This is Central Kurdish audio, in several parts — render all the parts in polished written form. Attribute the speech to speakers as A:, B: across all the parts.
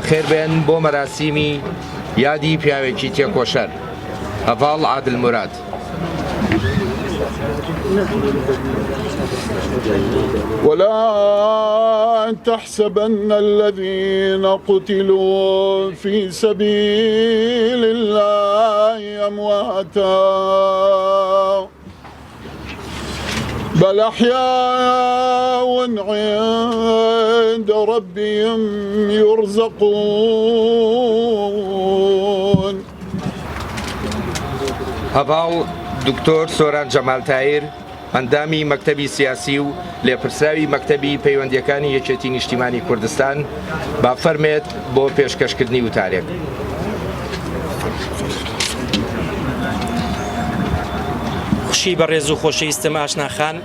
A: خێر بێن بۆ مەراسیمی یادی پیاوێکی تێکۆشەر هەڤاڵ عادڵموراد.
B: ولا تحسبن الذين قتلوا في سبيل الله أمواتا بل أحياء عند ربهم يرزقون.
A: هەڤاڵ دکتۆر سۆران جەمالتایر ئەندامی مەکتەبی سیاسی و لێپرسراوی مەکتەبی پەیوەندیەکانی یەکێتی نیشتیمانی کوردستان با فەرمێت بۆ پێشکەشکردنی وتارێک.
C: خوشی بەڕێز و خۆشەویستم ئاشناخان،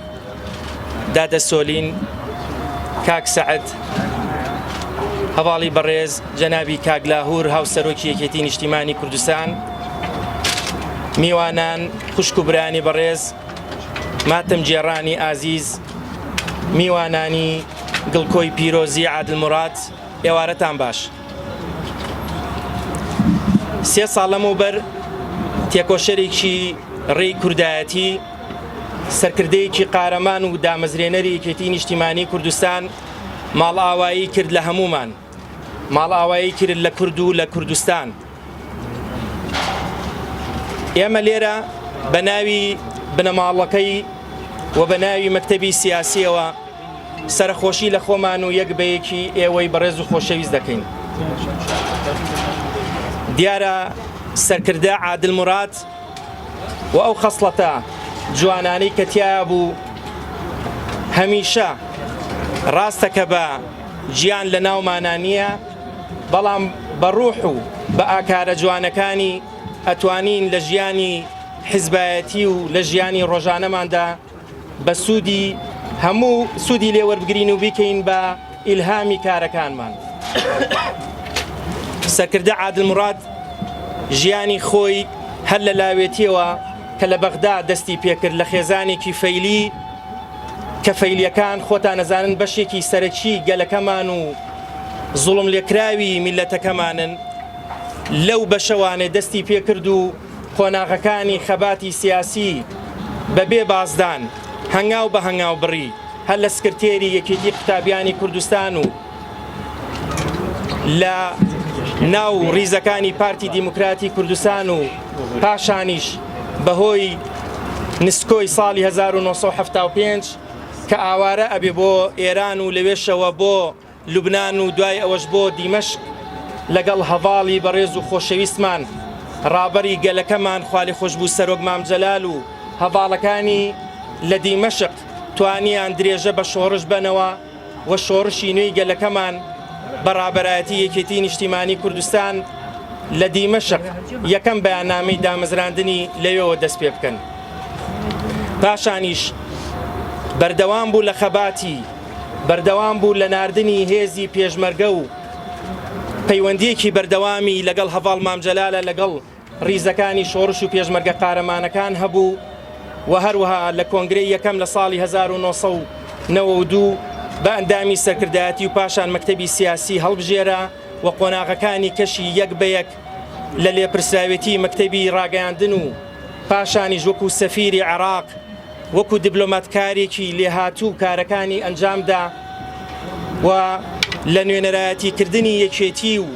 C: دادەسۆلین، کاک سەعەد، هەڤاڵی بەڕێز جەنابی کاک لاهور هاوسەرۆکی یەکێتی نیشتیمانی کوردستان، میوانان خوشک و برانی بەڕێز، ماتم جێڕانی ئازیز، میوانانی گڵکۆی پیرۆزی عادڵموراد، ئێوارەتان باش. 3 ساڵ لەمەوبەر تێکۆشەرێکی ڕێی کوردایەتی، سەرکردەیەکی قارەمان و دامەزرێنەری یەکێتی نیشتیمانی کوردستان ماڵ ئاوایی کرد لە هەمومان، ماڵ ئاوایی کرد لە کورد و لە کوردستان. ئێمە لێرە بە ناوی بنەماڵەکەی و بە ناوی مەکتەبی سیاسیەوە سەرخۆشی لە خۆمان و یەک بەیەکی ئێوەی بەڕێز و خۆشەویست دەکەین. دیارە سەرکردە عادڵموراد و ئەو خەسڵەتە جوانانەی کە تایە بوو هەمیشە ڕاستەکە بە گیان لە ناومانە نییە، بەڵام بە ڕوح و بە ئاکارە جوانەکانی ئەتوانین لە ژیانی حیزبایەتی و لە ژیانی ڕۆژانەماندا بە سوودی هەموو سوودی لێوەربگرین و بیکەین بە ئیلهامی کارەکانمان. سەرکردە عادڵموراد ژیانی خۆی هەر لە لاوێتیەوە کە لە بەغدا دەستی پێکرد لە خێزانێکی فەیلی کە فەیلیەکان خۆتان نەزانن بەشێکی سەرەکی گەلەکەمان و زوڵم لێکراوی میلەتەکەمانن، لەو بەشەوانێ دەستی پێکرد و قۆناغەکانی خەباتی سیاسی بەبێ بازدان هەنگاو بە هەنگاو بڕی هەر لە سکرتێری یەکێتی قوتابیانی کوردستان و لە ناو ڕیزەکانی پارتی دیموکراتی کوردستان و پاشانیش بەهۆی نسکۆی ساڵی 1975 کە ئاوارە ئەبێ بۆ ئێران و لەوێشەوە بۆ لوبنان و دوای ئەوەش بۆ دیمەشق لەگەڵ هەڤاڵی بەڕێز و خۆشەویستمان ڕابەری گەلەکەمان خوالی خۆشبوو سەرۆک مامجەلال و هەڤاڵەکانی لە دیمەشق توانیان درێژە بە شۆڕش بنەوە و شۆڕشی نوێی گەلەکەمان بەڕابەرایەتی یەکێتی نیشتیمانی کوردستان لە دیمەشق یەکەم بەیاننامەی دامەزراندنی لەوێەوە دەست پێ بکەن. پاشانیش بەردەوام بوو لە خەباتی، بەردەوام بوو لە ناردنی هێزی پێشمەرگە و پەیوەندیەکی بەردەوامی لەگەڵ هەڤاڵ مامجەلالە لەگەڵ ڕیزەکانی شۆڕش و پێشمەرگە قارەمانەکان هەبوو و هەروەها لە کۆنگرەی یەکەم لە ساڵی 1992 بە ئەندامی سەرکردایەتی و پاشان مەکتەبی سیاسی هەڵبژێرە و قۆناغەکانی کەشی یەک بە یەک لە لێپرسراوێتی مەکتەبی ڕاگەیاندن و پاشانیش وەکو سەفیری عێراق وەکو دیبلۆماتکارێکی لێهاتوو کارەکانی ئەنجامدا و لە نوێنەرایەتیکردنی یەکێتی و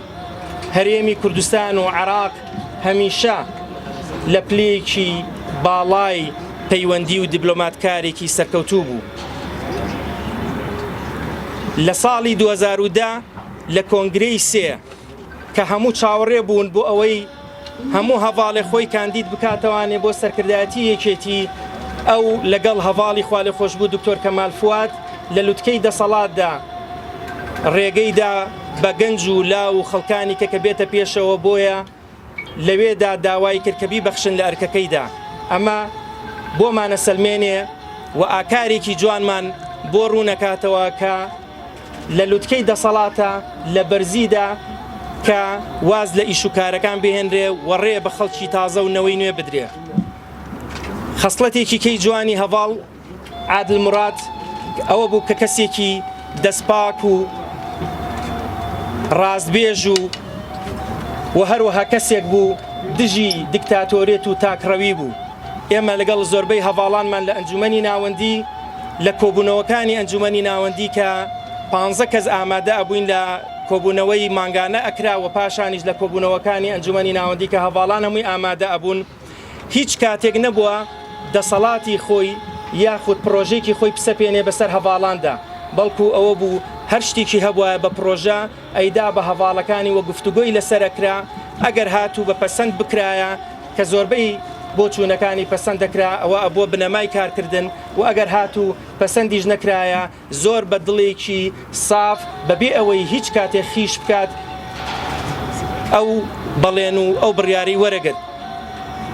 C: هەرێمی کوردستان و عێراق هەمیشە لە پلەیەکی باڵای پەیوەندی و دیبلۆماتکارێکی سەرکەوتوو بوو. لە ساڵی 2010 لە کۆنگرەی 3 کە هەموو چاوەڕێ بوون بۆ ئەوەی هەموو هەڤاڵی خۆی کاندید بکاتەوانێ بۆ سەرکردایەتی یەکێتی، ئەو لەگەڵ هەڤاڵی خوا لێ خۆشبوو دکتۆر کەمال فواد لە لوتکەی دەسەڵاتدا ڕێگەیدا بە گەنج و لاو و خەڵکانی کە بێتە پێشەوە بۆیە لەوێدا داوای کرد کە بیبەخشن لە ئەرکەکەیدا. ئەمە بۆمانە سەلمێنێ و ئاکارێکی جوانمان بۆ ڕوونەکاتەوە کە لە لوتکەی دەسەڵاتە لە بەرزیدا کە واز لە ئیشوکارەکان بهێنرێ و ڕێ بە خەڵکی تازە و نەوەی نوێ بدرێ. خەسڵەتێکی کەی جوانی هەڤاڵ عادڵموراد ئەوە بوو کە کەسێکی دەستپاک و ڕاستبێژ و هەروەها کەسێک بوو دژی دیکتاتۆرێت و تاکڕەوی بوو. ئێمە لەگەڵ زۆربەی هەڤاڵانمان لە ئەنجومەنی ناوەندی لە کۆبوونەوەکانی ئەنجومەنی ناوەندی کە 15 کەس ئامادە ئەبووین لە کۆبوونەوەی مانگانە ئەکرا و پاشانیش لە کۆبوونەوەکانی ئەنجومەنی ناوەندی کە هەڤاڵان هەمووی ئامادە ئەبوون، هیچ کاتێک نەبووە دەسەڵاتی خۆی یاخود پرۆژێکی خۆی پسەپێنێ بەسەر هەڤاڵاندا، بەڵکو ئەوە بوو هەر شتێکی هەبووە بە پرۆژە ئەیدا بە هەڤاڵەکانی وە گفتوگۆی لەسەرەکرا، ئەگەر هاتوو بە پەسەند بکرایە کە زۆربەی بۆ چوونەکانی پەسەند دەکرا ئەوە ئەبووە بنەمای کارکردن، و ئەگەر هاتوو پەسەندیش نەکرایە زۆر بە دڵێکی ساف بەبێ ئەوەی هیچ کاتێک خیش بکات ئەو بەڵێن و ئەو بڕیاری وەرەگرت.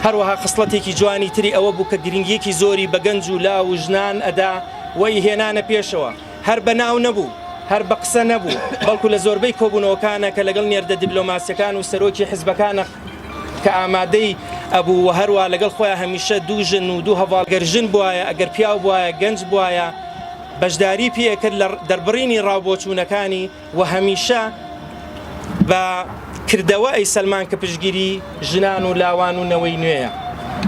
C: هەروەها خصلەتێکی جوانی تری ئەوە بوو کە گرنگیەکی زۆری بە گەنج و لا و ژنان ئەدا وەی هێنانە پێشەوە، هەر بە ناو نەبوو، هەر بە قسە نەبوو، بەڵکو لە زۆربەی کۆبوونەوەکانە کە لەگەڵ نێردە دیبلۆماسیەکان و سەرۆکی حیزبەکانە کە ئامادەی ئەبوو و هەروە لەگەڵ خۆیان هەمیشە دوو ژن و دوو هەڤاڵگەر ژن بووایە، ئەگەر پیاو بووایە گەنج بووایە، بەشداری پێکرد لە دەربڕینی ڕاوبۆچوونەکانی و هەمیشە بە کردەوە ئەی سەلمان کە پشگیری ژنان و لاوان و نەوەی نوێیە.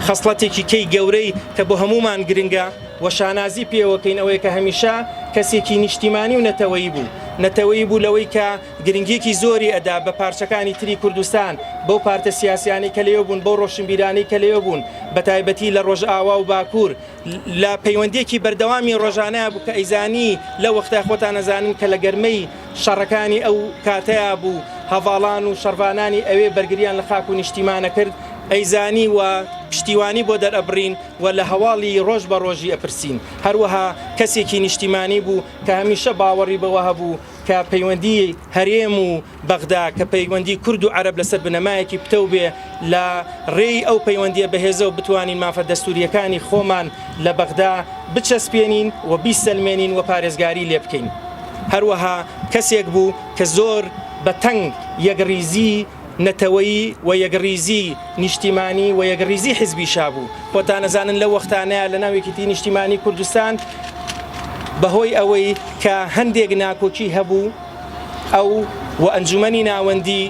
C: خەسڵەتێکی کەی گەورەی کە بۆ هەمومان گرنگە و شانازی پێوەکەین ئەوەیە کە هەمیشە کەسێکی نیشتیمانی و نەتەوەیی بوو، نەتەوەیی بوو لەوەی کە گرنگیەکی زۆری ئەدا بە پارچەکانی تری کوردستان، بەو پارتە سیاسیانی کە لێو بوون، بەو ڕۆشنبیرانی کە لێو بوون، بە تایبەتی لە ڕۆژئاوا و باکوور لە پەیوەندیەکی بەردەوامی ڕۆژانەیە بوو کە ئەیزانی لە وەختای خۆتان نەزانن کە لە گەرمەی شەڕەکانی ئەو کاتەیە بوو هەڤاڵان و شەڕوانانی ئەوێ بەرگریان لە خاک و نیشتیمانە کرد، ئەیزانی و پشتیوانی بۆ دەرئەبڕین و لە هەواڵی ڕۆژ بە ڕۆژی ئەپرسین. هەروەها کەسێکی نیشتیمانی بوو کە هەمیشە باوەڕی بەوە هەبوو کە پەیوەندی هەرێم و بەغدا کە پەیوەندی کورد و عەرەب لەسەر بنەمایەکی پتە بێ لە ڕێی ئەو پەیوەندیە بەهێزە و بتوانین مافە دەستوریەکانی خۆمان لە بەغدا بچەسپێنین و بیسەلمێنین و پارێزگاری لێ بکەین. هەروەها کەسێک بوو کە زۆر بە تەنگ یەکڕیزی نەتەوەیی و یەکڕیزی نیشتیمانی و یەکڕیزی حیزبی شابوو. خۆتان نەزانن لەو وەختانەیە لە ناوێکیتی نیشتیمانی کوردستان بەهۆی ئەوەی کە هەندێک ناکۆکی هەبوو ئەو و ئەنجومەنی ناوەندی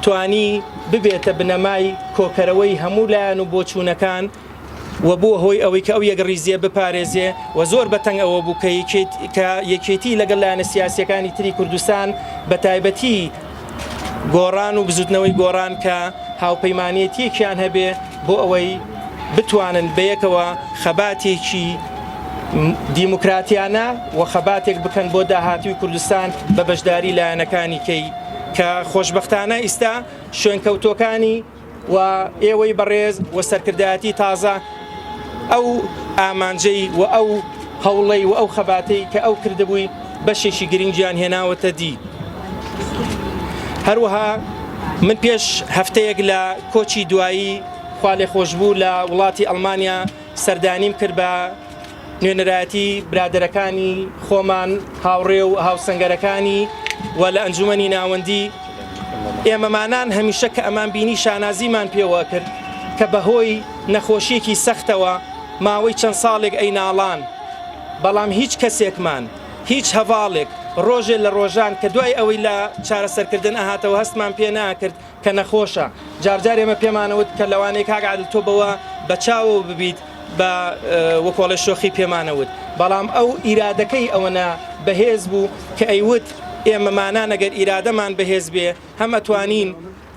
C: توانی ببێتە بنەمای کۆکەرەوەی هەموو لایەن و بۆچوونەکان و بۆ هۆی ئەوەی کە ئەو یەکڕیزیە بپارێزێ و زۆر بەتەنگ ئەوە بوو کە یەکێتی لەگەڵ لایەنە سیاسیەکانی تری کوردستان بە تایبەتی گۆڕان و بزوتنەوەی گۆڕان کە هاوپەیمانیەتیەکیان هەبێ بۆ ئەوەی بتوانن بەیەکەوە خەباتێکی دیموکراتیانە و خەباتێک بکەن بۆ داهاتوی کوردستان بە بەشداری لایەنەکانی کەی کە خۆشبەختانە ئیستا شوێنکەوتۆکانی و ئێوەی بەڕێز و سەرکردایەتی تازە ئەو ئامانجەی و ئەو هەوڵەی و ئەو خەباتەی کە ئەو کردبووی بەشێکی گرنگیان هێناوەتە دی. هەروەها من پێش هەفتەیەک لە کۆچی دوایی خوا لێ خۆشبوو لە وڵاتی ئەڵمانیا سەردانیم کرد بە نوێنەرایەتی برادەرەکانی خۆمان هاوڕێ و هاوسەنگەرەکانی و لە ئەنجومەنی ناوەندی ئێمەمانان هەمیشە کە ئەمان بینی شانازیمان پێوە کرد کە بەهۆی نەخۆشیەکی سەختەوە ماوەی چەند ساڵێک ئەیناڵان، بەڵام هیچ کەسێکمان هیچ هەڤاڵێک ڕۆژێ لە ڕۆژان کە دوای ئەوەی لە چارەسەرکردن ئاهاتەوە هەستمان پێ ناکرد کە نەخۆشە. جارجار ئێمە پێمانەوت کە لەوانەیە کاک عادل تۆ بەوە بە چاوە ببیت بە وەکۆڵە شۆخی پێمانەوت، بەڵام ئەو ئیرادەکەی ئەوەنە بەهێز بوو کە ئەیوت ئێمەمانان ئەگەر ئیرادەمان بەهێز بێ هەم ئەتوانین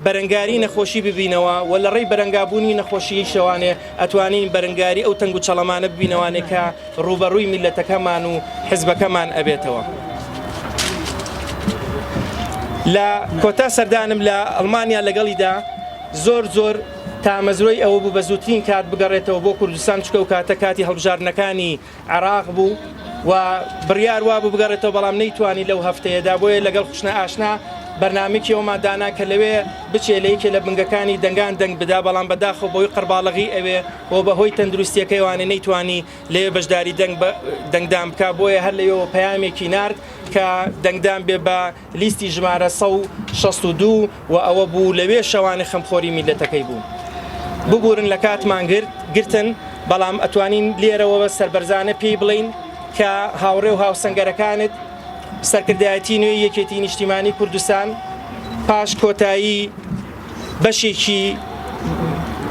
C: بەرەنگاری نەخۆشی ببینەوە و لە ڕێی بەرەنگابوونی نەخۆشی شەوانێ ئەتوانین بەرەنگاری ئەو تەنگ و چەڵەمانە ببینەوانێ کە ڕوبەڕووی میلەتەکەمان و حیزبەکەمان ئەبێتەوە. لە کۆتا سەردانم لە ئەڵمانیا لەگەڵیدا زۆر تامەزرۆی ئەوە بوو بە زووترین کات بگەڕێتەوە بۆ کوردستان، چکە و کاتە کاتی هەڵبژاردنەکانی عێراق بوو و بڕیار وا بوو بگەڕێتەوە، بەڵام نەیتوانی لەو هەفتەیەدا، بۆیە لەگەڵ خوشنە ئاشنا بەرنامێکی ئەومان دانا کە لەوێ بچێ لە یەکێ لە بنگەکانی دەنگان دەنگ بدا، بەڵام بەداخەوە بۆی قەرباڵغی ئەوێ بۆ بەهۆی تەندروستیەکەی وانێ نەیتوانی لێ بەشداری دەنگدان بکە، بۆیە هەر لەوێ پەیامێکی نارد کە دەنگدان بێ بە لیستی ژمارە 162 و ئەوە بوو لەوێ شەوانی خەمخۆری میلەتەکەی بوو. ببورن لە کاتمان گرتن، بەڵام ئەتوانین لێرەوە سەربەرزانە پێی بڵین کە هاوڕێ و هاوسەنگەرەکانت سەرکردایەتی نوێی یەکێتی نیشتیمانی کوردستان پاش کۆتایی بەشێکی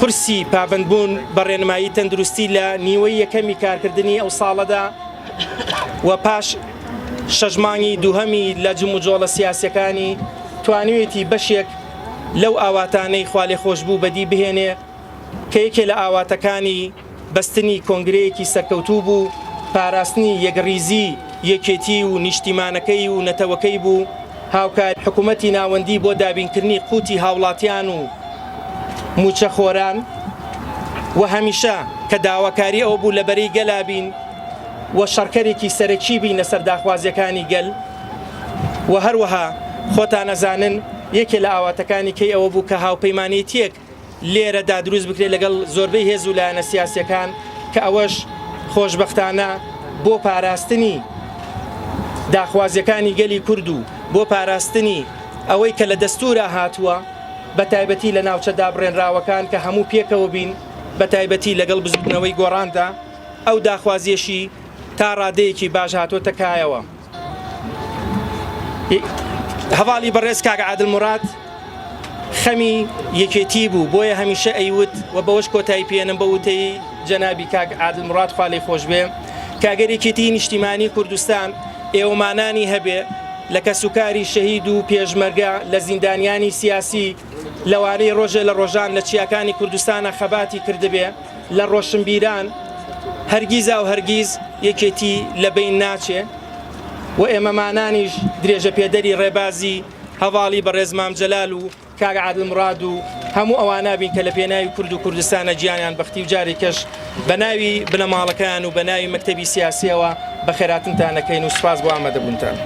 C: قورسی پابندبوون بە ڕێنمایی تەندروستی لە نیوەی یەکەمی کارکردنی ئەو ساڵەدا و پاش شەژمانی دووهەمی لە جم و جۆڵە سیاسیەکانی توانوێتی بەشێک لەو ئاواتانەی خوا لێ خۆش بوو بەدی بهێنێ کە یەکێ لە ئاواتەکانی بەستنی کۆنگرەیەکی سەرکەوتوو بوو، پاراستنی یەکریزی یەکێتی و نیشتیمانەکەی و نەتەوەکەی بوو، هاوکار حکوومەتی ناوەندی بۆ دابینکردنی قوتی هاوڵاتیان و موچەخۆران و هەمیشە کە داواکاری ئەو بوو لەبەرەی گەلابین و شەڕکەرێکی سەرەکی بینە سەر داخوازیەکانی گەل و هەروەها خۆتان نەزانن یەکێ لە ئاواتەکانی کەی ئەوە بوو کە هاوپەیمانیەتیەک لێرەدا دروست بکرێت لەگەڵ زۆربەی هێز و لایەنە سیاسیەکان کە ئەوەش خۆشبەختانە بۆ پاراستنی داخوازیەکانی گەلی کورد و بۆ پاراستنی ئەوەی کە لە دەستورە هاتووە بە تایبەتی لە ناوچە دابڕێنراوەکان کە هەموو پێکەوە بین بە تایبەتی لەگەڵ بزوتنەوەی گۆڕاندا ئەو داخوازیەشی تا ڕادەیەکی باش هاتۆتە کایەوە. هەواڵی بەڕێز کاک عادڵموراد خەمی یەکێتی بوو، بۆیە هەمیشە ئەیوت و بەوەش کۆتایی پێێنم بە وتەی جەنابی کاک عادڵموراد خوا لێی خۆش بێ کاگەر یەکێتی نیشتیمانی کوردستان ئێوەمانانی هەبێ لە کەسوکاری شەهید و پێشمەرگە لە زیندانیانی سیاسی لەوانەی ڕۆژە لە ڕۆژان لە چیاکانی کوردستانە خەباتی کردبێ لە ڕۆشنبیران هەرگیزا و هەرگیز یەکێتی لە بین ناچێ و ئێمەمانانیش درێژە پێدەری ڕێبازی هەواڵی بەڕێز مام جەلال و کاک عادڵموراد و هەموو ئەوانە بین کە لە پێناوی کورد و کوردستانە گیانیان بەختی و جارێکەش بە ناوی بنەماڵەکان و بە ناوی مەکتەبی سیاسیەوە بە خێراتنتان دەکەین و سوپاس بۆ ئامادەبوونتان.